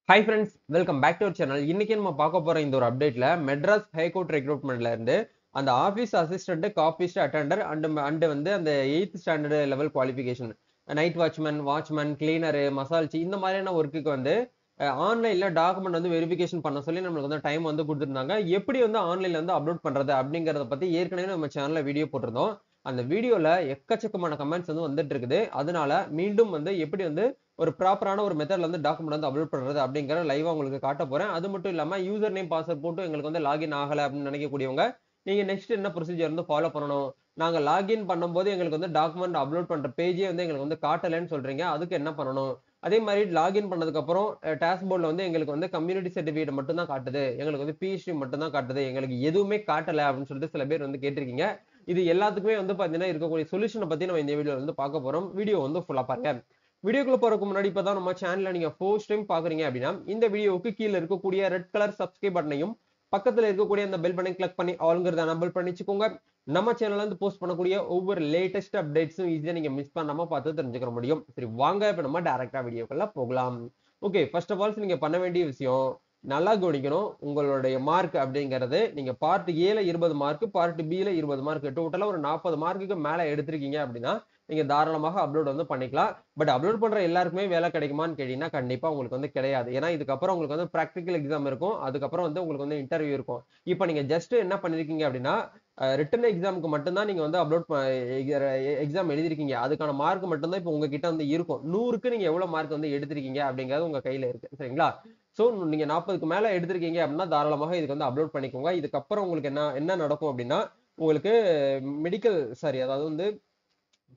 Hi friends, welcome back to our channel. இன்னைக்கு நம்ம பார்க்க போற இந்த ஒரு அப்டேட்ல மெட்ராஸ் ஹைகோர்ட் ரெக்ரூட்மெண்ட்ல இருந்து அந்த office assistant, copyist attender and வந்து அந்த 8th standard level qualification, night watchman, cleaner, மசால்ச்சி இந்த மாதிரியான ஒர்க்குக்கு வந்து ஆன்லைன்ல டாக்குமெண்ட் வந்து வெரிஃபிகேஷன் பண்ண சொல்லி நம்மளுக்கு வந்து டைம் வந்து கொடுத்துருந்தாங்க. எப்படி வந்து ஆன்லைன்ல வந்து அப்லோட் பண்றது அப்படிங்கறத பத்தி ஏற்கனவே நம்ம சேனல்ல வீடியோ போட்டிருந்தோம். அந்த வீடியோல எக்கச்சக்கமான கமெண்ட்ஸ் வந்து வந்துட்டு இருக்குது. அதனால மீண்டும் வந்து எப்படி வந்து ஒரு ப்ராப்பரான ஒரு மெத்தட்ல வந்து டாக்குமெண்ட் வந்து அப்லோட் பண்றது அப்படிங்கிற லைவா உங்களுக்கு காட்ட போறேன். அது மட்டும் இல்லாம யூசர் நேம் பாஸ்வேர்ட் போட்டு எங்களுக்கு வந்து லாகின் ஆகல அப்படின்னு நினைக்கக்கூடியவங்க, நீங்க நெக்ஸ்ட் என்ன ப்ரொசீஜர் வந்து ஃபாலோ பண்ணணும், நாங்க லாகின் பண்ணும்போது எங்களுக்கு வந்து டாக்குமெண்ட் அப்லோட் பண்ற பேஜே வந்து எங்களுக்கு வந்து காட்டலன்னு சொல்றீங்க, அதுக்கு என்ன பண்ணணும்? அதே மாதிரி லாகின் பண்ணதுக்கு அப்புறம் டாஷ்போர்ட்ல வந்து எங்களுக்கு வந்து கம்யூனிட்டி சர்டிபிகேட் மட்டும் தான் காட்டுது, எங்களுக்கு வந்து பிஹெச்டி மட்டும் தான் காட்டுது, எங்களுக்கு எதுவுமே காட்டல அப்படின்னு சொல்லிட்டு சில பேர் வந்து கேட்டிருக்கீங்க. இது எல்லாத்துக்குமே வந்து பாத்தீங்கன்னா இருக்கக்கூடிய சொல்யூஷனை பத்தி நம்ம இந்த வீடியோல வந்து பார்க்க போறோம். வீடியோ வந்து ஃபுல்லா பாருங்க. வீடியோக்குள்ள போறதுக்கு முன்னாடி இப்பதான் நம்ம சேனல்ல நீங்க ஃபர்ஸ்ட் டைம் பாக்குறீங்க அப்படின்னா இந்த வீடியோவுக்கு கீழ இருக்கக்கூடிய ரெட் கலர் சப்ஸ்கிரைப் பட்டனையும் பக்கத்துல இருக்கக்கூடிய அந்த பெல் பட்டனை கிளிக் பண்ணி ஆல்ங்கிறத எனபிள் பண்ணி வச்சுக்கோங்க. நம்ம சேனல்ல இருந்து போஸ்ட் பண்ணக்கூடிய ஒவ்வொரு லேட்டஸ்ட் அப்டேட்ஸும் ஈஸியா நீங்க மிஸ் பண்ணாம பார்த்து தெரிஞ்சுக்க முடியும். சரி, வாங்க இப்ப நம்ம டைரக்டா வீடியோக்குள்ள போகலாம். ஓகே, ஃபர்ஸ்ட் ஆஃப் ஆல் நீங்க பண்ண வேண்டிய விஷயம் நல்லா கவனிக்கணும். உங்களுடைய மார்க் அப்படிங்கிறது நீங்க பார்ட் ஏல 20 மார்க், பார்ட் பில 20 மார்க், டோட்டலா ஒரு 40 மார்க்குக்கு மேல எடுத்திருக்கீங்க அப்படின்னா நீங்க தாராளமாக அப்லோட் வந்து பண்ணிக்கலாம். பட் அப்லோட் பண்ற எல்லாருக்குமே வேலை கிடைக்குமான்னு கேட்டீங்கன்னா கண்டிப்பா உங்களுக்கு வந்து கிடையாது. ஏன்னா இதுக்கப்புறம் உங்களுக்கு வந்து பிராக்டிகல் எக்ஸாம் இருக்கும். அதுக்கப்புறம் வந்து உங்களுக்கு வந்து இன்டர்வியூ இருக்கும். இப்போ நீங்க ஜஸ்ட் என்ன பண்ணிருக்கீங்க அப்படின்னா ரிட்டன் எக்ஸாமுக்கு மட்டும்தான் நீங்க வந்து எக்ஸாம் எழுதிருக்கீங்க. அதுக்கான மார்க் மட்டும்தான் இப்போ உங்ககிட்ட வந்து இருக்கும். 100க்கு நீங்க எவ்வளவு மார்க் வந்து எடுத்திருக்கீங்க அப்படிங்கிறது உங்க கையில இருக்கு. சரிங்களா? சோ நீங்க 40க்கு மேல எடுத்திருக்கீங்க அப்படின்னா தாராளமாக இதுக்கு வந்து அப்லோட் பண்ணிக்கோங்க. இதுக்கப்புறம் உங்களுக்கு என்ன என்ன நடக்கும் அப்படின்னா உங்களுக்கு மெடிக்கல் சாரி அதாவது வந்து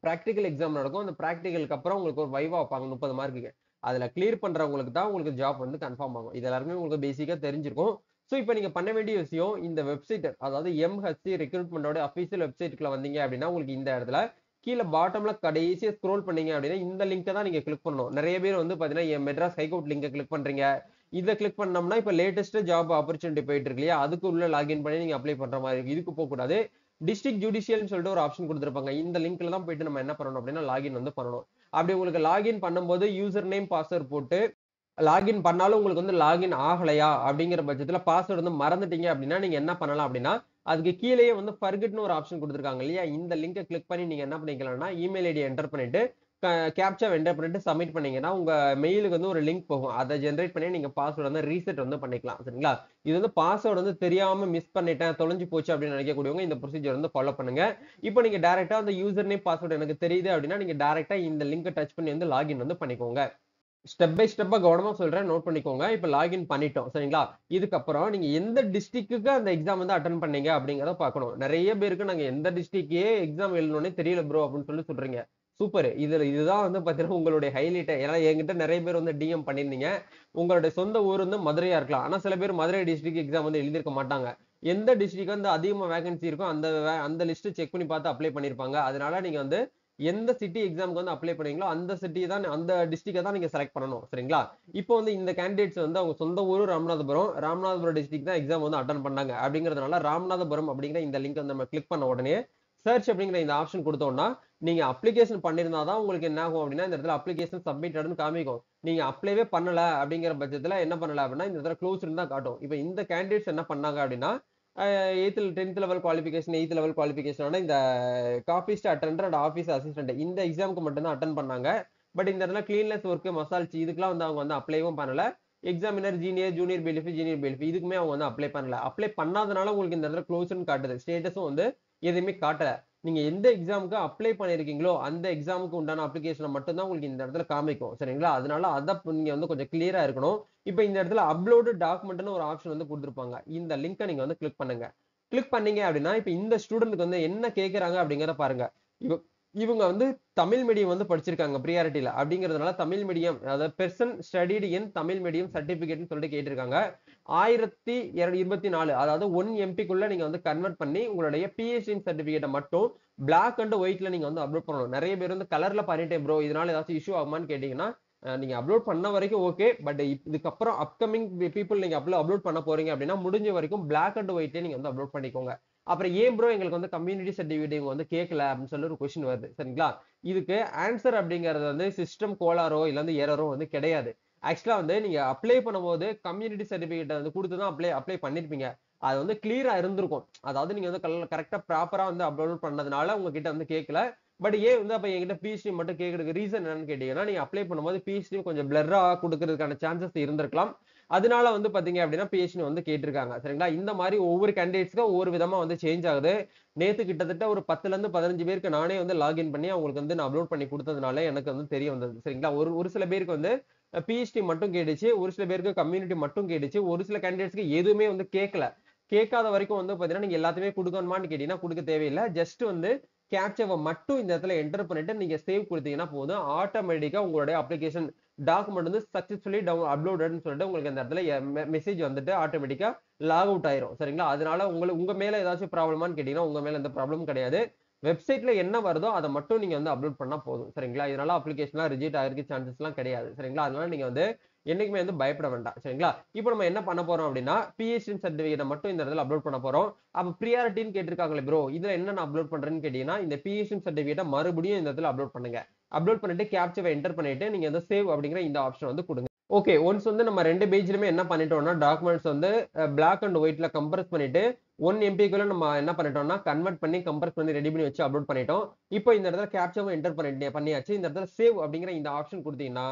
பிராக்டிகல் எக்ஸாம் நடக்கும். அந்த பிராக்டிகலுக்கு அப்புறம் உங்களுக்கு ஒரு வைவா வைப்பாங்க 30 மார்க்குக்கு. அதுல கிளியர் பண்றவங்களுக்கு தான் உங்களுக்கு ஜாப் வந்து கன்ஃபார்ம் ஆகும். இது எல்லாருமே உங்களுக்கு பேசிக்கா தெரிஞ்சிருக்கும். சோ இப்போ நீங்க பண்ண வேண்டிய விஷயம் இந்த வெப்சைட் அதாவது எம்ஹெச்சி ரெக்ரூட்மெண்டோட அபிஷியல் வெப்சைட்குள்ள வந்தீங்க அப்படின்னா உங்களுக்கு இந்த இடத்துல கீழ பாட்டம்ல கடைசியா ஸ்க்ரோல் பண்ணீங்க அப்படின்னா இந்த லிங்கை தான் நீங்க கிளிக் பண்ணணும். நிறைய பேர் வந்து பாத்தீங்கன்னா மெட்ராஸ் ஹைகோர்ட் லிங்கை கிளிக் பண்றீங்க. இதை கிளிக் பண்ணோம்னா இப்ப லேட்டஸ்ட் ஜாப் ஆப்பர்ச்சுனிட்டி போயிட்டு இருக்கு இல்லையா, அதுக்கு உள்ள லாகின் பண்ணி நீங்க அப்ளை பண்ற மாதிரி இருக்கு. இதுக்கு போக கூடாது. டிஸ்ட்ரிக்ட் ஜுடிஷியல்னு சொல்லிட்டு ஒரு ஆப்ஷன் கொடுத்திருப்பாங்க. இந்த லிங்க்ல தான் போயிட்டு நம்ம என்ன பண்ணணும் அப்படின்னா லாகின் வந்து பண்ணணும். அப்படி உங்களுக்கு லாகின் பண்ணும்போது யூசர் நேம் பாஸ்வேர்ட் போட்டு லாகின் பண்ணாலும் உங்களுக்கு வந்து லாகின் ஆகலையா அப்படிங்கிற பட்சத்துல பாஸ்வேர்டு வந்து மறந்துட்டீங்க அப்படின்னா நீங்க என்ன பண்ணலாம் அப்படின்னா அதுக்கு கீழேயே வந்து ஃபர்கெட்னு ஒரு ஆப்ஷன் கொடுத்துருக்காங்க இல்லையா, இந்த லிங்கை கிளிக் பண்ணி நீங்க என்ன பண்ணிக்கலாம்னா இமெயில் ஐடி என்டர் பண்ணிட்டு கேப்சா என்டர் பண்ணிட்டு சப்மிட் பண்ணீங்கன்னா உங்க மெயிலுக்கு வந்து ஒரு லிங்க் போகும். அதை ஜென்ரேட் பண்ணி நீங்க பாஸ்வேர்டு வந்து ரீசெட் வந்து பண்ணிக்கலாம். சரிங்களா? இது வந்து பாஸ்வேர்டு வந்து தெரியாம மிஸ் பண்ணிட்டேன், தொலைஞ்சு போச்சு அப்படின்னு நினைக்கக்கூடியவங்க இந்த ப்ரொசீஜர் வந்து ஃபாலோ பண்ணுங்க. இப்போ நீங்க டைரக்டா அந்த யூசர் நேம் பாஸ்வேர்டு எனக்கு தெரியுது அப்படின்னா நீங்க டைரக்டா இந்த லிங்கை டச் பண்ணி வந்து லாகின் வந்து பண்ணிக்கோங்க. ஸ்டெப் பை ஸ்டெப்பா கவனமா சொல்றேன், நோட் பண்ணிக்கோங்க. இப்ப லாகின் பண்ணிட்டோம். சரிங்களா? இதுக்கப்புறம் நீங்க எந்த டிஸ்ட்ரிக்ட்க்கு அந்த எக்ஸாம் வந்து அட்டெண்ட் பண்ணீங்க அப்படிங்கறத பார்க்கணும். நிறைய பேருக்கு நாங்க எந்த டிஸ்ட்ரிக்ட்கே எக்ஸாம் எழுதணும்னே தெரியல ப்ரோ அப்படின்னு சொல்லி சொல்றீங்க. சூப்பர். இதுதான் வந்து பாத்தீங்கன்னா உங்களுடைய ஹைலைட். ஏன்னா என்கிட்ட நிறைய பேர் வந்து டிஎம் பண்ணியிருந்தீங்க. உங்களுடைய சொந்த ஊர் வந்து மதுரையா இருக்கலாம். ஆனா சில பேர் மதுரை டிஸ்ட்ரிக்ட் எக்ஸாம் வந்து எழுதியிருக்க மாட்டாங்க. எந்த டிஸ்ட்ரிக்ட் வந்து அதிகமா வேகன்சி இருக்கோ அந்த லிஸ்ட் செக் பண்ணி பார்த்து அப்ளை பண்ணிருப்பாங்க. அதனால நீங்க வந்து எந்த சிட்டி எக்ஸாம்க்கு வந்து அப்ளை பண்ணீங்களோ அந்த சிட்டி தான் அந்த டிஸ்ட்ரிக்ட தான் நீங்க செலக்ட் பண்ணணும். சரிங்களா? இப்போ வந்து இந்த கேண்டிடேட்ஸ் வந்து அவங்க சொந்த ஊரு ராமநாதபுரம் டிஸ்ட்ரிக்ட் தான் எக்ஸாம் வந்து அட்டெண்ட் பண்ணாங்க. அப்படிங்கிறதுனால ராமநாதபுரம் அப்படிங்கிற இந்த லிங்க் வந்து நம்ம கிளிக் பண்ண உடனே சர்ச் அப்படிங்கிற இந்த ஆப்ஷன் கொடுத்தோம்னா நீங்க அப்ளிகேஷன் பண்ணிருந்தா தான் உங்களுக்கு என்ன ஆகும் அப்படின்னா இந்த இடத்துல அப்ளிகேஷன் சப்மிட்டட்னு காமிக்கும். நீங்க அப்ளைவே பண்ணல அப்படிங்கிற பட்சத்துல என்ன பண்ணல அப்படின்னா இந்த இடத்துல க்ளோஸ்டு தான் காட்டும். இப்போ இந்த கேண்டிடேட்ஸ் என்ன பண்ணாங்க அப்படின்னா 10th level qualification 8th level குவாலிஃபிகேஷனோட இந்த காப்பீஸ்ட் அட்டெண்டர் அண்ட் ஆபீஸ் அசிஸ்டன்ட் இந்த எக்ஸாமுக்கு மட்டும் தான் அட்டன் பண்ணாங்க. பட் இந்த இடத்துல கிளீன்லெஸ் ஒர்க், மசால்ச்சி இதுக்கெல்லாம் வந்து அவங்க வந்து அப்ளைவும் பண்ணல. எக்ஸாமினர் ஜூனியர் பெலிஃபி இதுக்குமே அவங்க வந்து அப்ளை பண்ணல. அப்ளை பண்ணாதனால உங்களுக்கு இந்த இடத்துல க்ளோஸ்னு காட்டுது. ஸ்டேட்டஸும் வந்து எதுவுமே காட்டல. நீங்க எந்த எக்ஸாமுக்கு அப்ளை பண்ணிருக்கீங்களோ அந்த எக்ஸாமுக்கு உண்டான அப்ளிகேஷனை மட்டும் தான் உங்களுக்கு இந்த இடத்துல காமிக்கும். சரிங்களா? அதனால அதை நீங்க வந்து கொஞ்சம் கிளியரா இருக்கணும். இப்போ இந்த இடத்துல அப்லோடு டாக்குமெண்ட்னு ஒரு ஆப்ஷன் வந்து கொடுத்திருப்பாங்க. இந்த லிங்கை நீங்க வந்து கிளிக் பண்ணுங்க. கிளிக் பண்ணீங்க அப்படின்னா இப்ப இந்த ஸ்டூடெண்ட்க்கு வந்து என்ன கேக்குறாங்க அப்படிங்கறத பாருங்க. இவ இவங்க வந்து தமிழ் மீடியம் வந்து படிச்சிருக்காங்க ப்ரியாரிட்டில. அப்படிங்கிறதுனால தமிழ் மீடியம் அதாவது பெர்சன் ஸ்டடிடு இன் தமிழ் மீடியம் சர்டிபிகேட்னு சொல்லிட்டு கேட்டிருக்காங்க. 1024 அதாவது 1 எம்பிக்குள்ள நீங்க வந்து கன்வெர்ட் பண்ணி உங்களுடைய பிஹெச்டி சர்டிபிகேட்டை மட்டும் பிளாக் அண்ட் ஒயிட்ல நீங்க வந்து அப்லோட் பண்ணணும். நிறைய பேர் வந்து கலர்ல பண்ணிட்டேன் ப்ரோ, இதனால ஏதாச்சும் இஷ்யூ ஆகுமான்னு கேட்டீங்கன்னா நீங்க அப்லோட் பண்ண வரைக்கும் ஓகே. பட் இதுக்கப்புறம் அப்கமிங் பீப்புள் நீங்க அப்லோட் பண்ண போறீங்க அப்படின்னா முடிஞ்ச வரைக்கும் பிளாக் அண்ட் ஒயிட்ல நீங்க வந்து அப்லோட் பண்ணிக்கோங்க. அப்புறம் ஏன் ப்ரோ எங்களுக்கு வந்து கம்யூனிட்டி சர்டிபிகேட் வந்து கேட்கல அப்படின்னு சொல்லி ஒரு கொஸ்டின் வருது. சரிங்களா? இதுக்கு ஆன்சர் அப்படிங்கிறது வந்து சிஸ்டம் கோளாரோ இல்ல வந்து எரரோ வந்து கிடையாது. ஆக்சுவலா வந்து நீங்க அப்ளை பண்ணும்போது கம்யூனிட்டி சர்டிபிகேட் வந்து கொடுத்து தான் அப்ளை பண்ணிருப்பீங்க. அது வந்து கிளியரா இருந்திருக்கும். அதாவது நீங்க வந்து கரெக்டா ப்ராப்பரா வந்து அப்லோட் பண்ணதுனால உங்ககிட்ட வந்து கேட்கல. பட் ஏன் வந்து அப்ப என்கிட்ட பிஹெச்டி மட்டும் கேட்கறதுக்கு ரீசன் என்னன்னு கேட்டீங்கன்னா, நீங்க அப்ளை பண்ணும்போது பிஹெச்டி கொஞ்சம் பிளர்ரா குடுக்கறதுக்கான சான்சஸ் இருந்திருக்கலாம். அதனால வந்து பாத்தீங்க அப்படின்னா பிஹெச்டி வந்து கேட்டிருக்காங்க. சரிங்களா? இந்த மாரி ஒவ்வொரு கேண்டிடேட்ஸ்க்கும் ஒவ்வொரு விதமா வந்து சேஞ்ச் ஆகுது. நேத்து கிட்டத்தட்ட ஒரு 10ல இருந்து 15 பேருக்கு நானே வந்து லாகின் பண்ணி அவங்களுக்கு வந்து நான் அப்லோட் பண்ணி குடுத்ததுனால எனக்கு வந்து தெரிய வந்தது. சரிங்களா? ஒரு ஒரு சில பேருக்கு வந்து பிஹெச்டி மட்டும் கேட்டுச்சு. ஒரு சில பேருக்கு கம்யூனிட்டி மட்டும் கேட்டுச்சு. ஒரு சில கேண்டிடேட்ஸ்க்கு எதுவுமே வந்து கேட்கல. கேட்காத வரைக்கும் வந்து பாத்தீங்கன்னா, நீங்க எல்லாத்தையுமே குடுக்கணுமான்னு கேட்டீங்கன்னா, குடுக்க தேவையில்ல. ஜஸ்ட் வந்து கேப்சாவ மட்டும் இந்த இடத்துல என்டர் பண்ணிட்டு நீங்க சேவ் குடுத்தீங்கன்னா போதும். ஆட்டோமேட்டிக்கா உங்களுடைய அப்ளிகேஷன் டாக்குமெண்ட் வந்து சக்சஸ்ஃபுல்லி அப்லோடட்ன்னு சொல்லிட்டு உங்களுக்கு அந்த இடத்துல மெசேஜ் வந்துட்டு ஆட்டோமேட்டிக்கா லாக் அவுட் ஆயிரும். சரிங்களா? அதனால உங்க மேல ஏதாச்சும் ப்ராப்ளமான்னு கேட்டீங்கன்னா, உங்க மேல எந்த ப்ராப்ளமும் கிடையாது. வெப்சைட்ல என்ன வருதோ அத மட்டும் நீங்க வந்து அப்லோட் பண்ணா போதும். சரிங்களா? இதனால அப்ளிகேஷன்லாம் ரிஜெக்ட் ஆகுறதுக்கு சான்சஸ்லாம் கிடையாது. சரிங்களா? அதனால நீங்க வந்து என்னைக்குமே வந்து பயப்பட வேண்டாம். சரிங்களா? இப்போ நம்ம என்ன பண்ண போறோம் அப்படின்னா, பிஹெச்டி சர்டிபிகேட்ட மட்டும் இந்த இடத்துல அப்லோட் பண்ண போறோம். அப்ப பிரியாரிட்டின்னு கேட்டிருக்காங்களே ப்ரோ, இதுல என்ன நான் அப்லோட் பண்றேன்னு கேட்டீங்கன்னா, இந்த பிஹெச்டி சர்டிபிகேட்ட மறுபடியும் இந்த இடத்துல அப்லோட் பண்ணுங்க. அப்லோட் பண்ணிட்டு கேப்சாவ என்டர் பண்ணிட்டு நீங்க வந்து சேவ் அப்படிங்கிற இந்த ஆப்ஷன் வந்து குடுங்க. ஓகே. ஒன்ஸ் வந்து நம்ம 2 பேஜ்லயுமே என்ன பண்ணிட்டோம்னா, டாக்குமெண்ட்ஸ் வந்து பிளாக் அண்ட் ஒயிட்ல கம்ப்ரஸ் பண்ணிட்டு 1 எம்பிக்குள்ள நம்ம என்ன பண்ணிட்டோம்னா, கன்வெர்ட் பண்ணி கம்ப்ரஸ் பண்ணி ரெடி பண்ணி வச்சு அப்லோட் பண்ணிட்டோம். இப்போ இந்த இடத்துல கேப்சாவும் என்டர் பண்ணியாச்சு. இந்த இடத்துல சேவ் அப்படிங்கிற இந்த ஆப்ஷன் குடுத்தீங்கன்னா,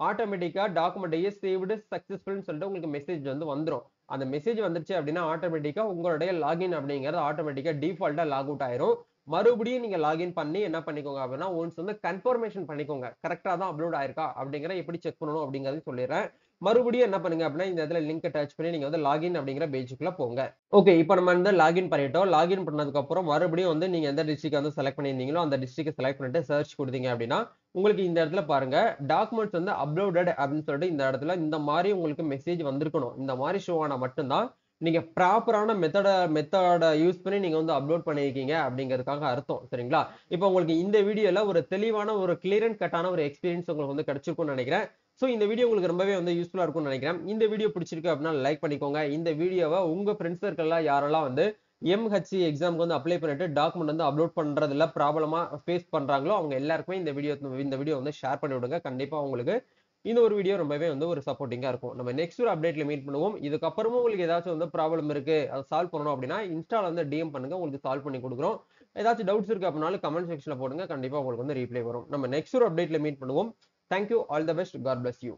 ஆட்டோமேட்டிக்கா டாக்குமெண்ட் இஸ் சேவ்டு சக்சஸ்ஃபுல்னு சொல்லிட்டு உங்களுக்கு மெசேஜ் வந்து வந்துரும். அந்த மெசேஜ் வந்துருச்சு அப்படின்னா, ஆட்டோமேட்டிக்கா உங்களுடைய லாகின் அப்படிங்கிறது ஆட்டோமேட்டிக்கா டிஃபால்ட்டா லாக் அவுட் ஆயிரும். மறுபடியும் நீங்க லாகின் பண்ணி என்ன பண்ணிக்கோங்க அப்படின்னா, ஒன்ஸ் வந்து கன்ஃபர்மேஷன் பண்ணிக்கோங்க. கரெக்ட்டா தான் அப்லோட் ஆயிருக்கா அப்படிங்கிறத எப்படி செக் பண்ணணும் அப்படிங்கிறதையும் சொல்லிடுறேன். மறுபடியும் என்ன பண்ணுங்க அப்படின்னா, இந்த இடத்துல லிங்க் டச் பண்ணி நீங்க வந்து லாகின் அப்படிங்கிற பேஜுக்குள்ள போங்க. ஓகே. இப்ப நம்ம வந்து லாகின் பண்ணிட்டோம். லாகின் பண்ணதுக்கு அப்புறம் மறுபடியும் வந்து நீங்க எந்த டிஸ்ட்ரிக்ட் வந்து செலக்ட் பண்ணியிருந்தீங்களோ, அந்த டிஸ்ட்ரிக்ட்ட செலக்ட் பண்ணிட்டு சர்ச் குடுத்தீங்க அப்படின்னா, உங்களுக்கு இந்த இடத்துல பாருங்க, டாக்குமெண்ட்ஸ் வந்து அப்லோடட் அப்படின்னு சொல்லிட்டு இந்த இடத்துல இந்த மாரி உங்களுக்கு மெசேஜ் வந்திருக்கணும். இந்த மாரி ஷோ ஆனா மட்டும் தான் நீங்க ப்ராப்பரான மெத்தட யூஸ் பண்ணி நீங்க வந்து அப்லோட் பண்ணியிருக்கீங்க அப்படிங்கிறதுக்காக அர்த்தம். சரிங்களா? இப்ப உங்களுக்கு இந்த வீடியோல ஒரு தெளிவான ஒரு கிளியர் அண்ட் கட்டான ஒரு எக்ஸ்பீரியன்ஸ் உங்களுக்கு வந்து கிடைச்சிருக்கும்னு நினைக்கிறேன். சோ இந்த வீடியோ உங்களுக்கு ரொம்பவே வந்து யூஸ்ஃபுல்லா இருக்கும்னு நினைக்கிறேன். இந்த வீடியோ பிடிச்சிருக்கு அப்படின்னா லைக் பண்ணிக்கோங்க. இந்த வீடியோவ உங்க ஃப்ரெண்ட்ஸ் சர்க்கிள்ல யாரெல்லாம் வந்து எம்ஹெச்சி எக்ஸாம்க்கு வந்து அப்ளை பண்ணிட்டு டாக்குமெண்ட் வந்து அப்லோட் பண்றதுல ப்ராப்ளமா ஃபேஸ் பண்றாங்களோ, அவங்க எல்லாருக்குமே இந்த வீடியோ வந்து ஷேர் பண்ணி விடுங்க. கண்டிப்பா உங்களுக்கு இந்த ஒரு வீடியோ ரொம்பவே வந்து ஒரு சப்போர்ட்டிங்கா இருக்கும். நம்ம நெக்ஸ்ட் ஒரு அப்டேட்ல மீட் பண்ணுவோம். இதுக்கப்புறமும் உங்களுக்கு ஏதாச்சும் வந்து ப்ராப்ளம் இருக்கு. அத சால்வ் பண்ணணும் அப்படின்னா, இன்ஸ்டால வந்து டிஎம் பண்ணுங்க. உங்களுக்கு சால்வ் பண்ணி குடுக்குறோம். ஏதாச்சும் டவுட்ஸ் இருக்கு அப்படின்னாலும் கமெண்ட் செக்ஷன்ல போடுங்க. கண்டிப்பா உங்களுக்கு வந்து ரீப்ளை வரும். நம்ம நெக்ஸ்ட் ஒரு அப்டேட்ல மீட் பண்ணுவோம். Thank you. All the best. God bless you.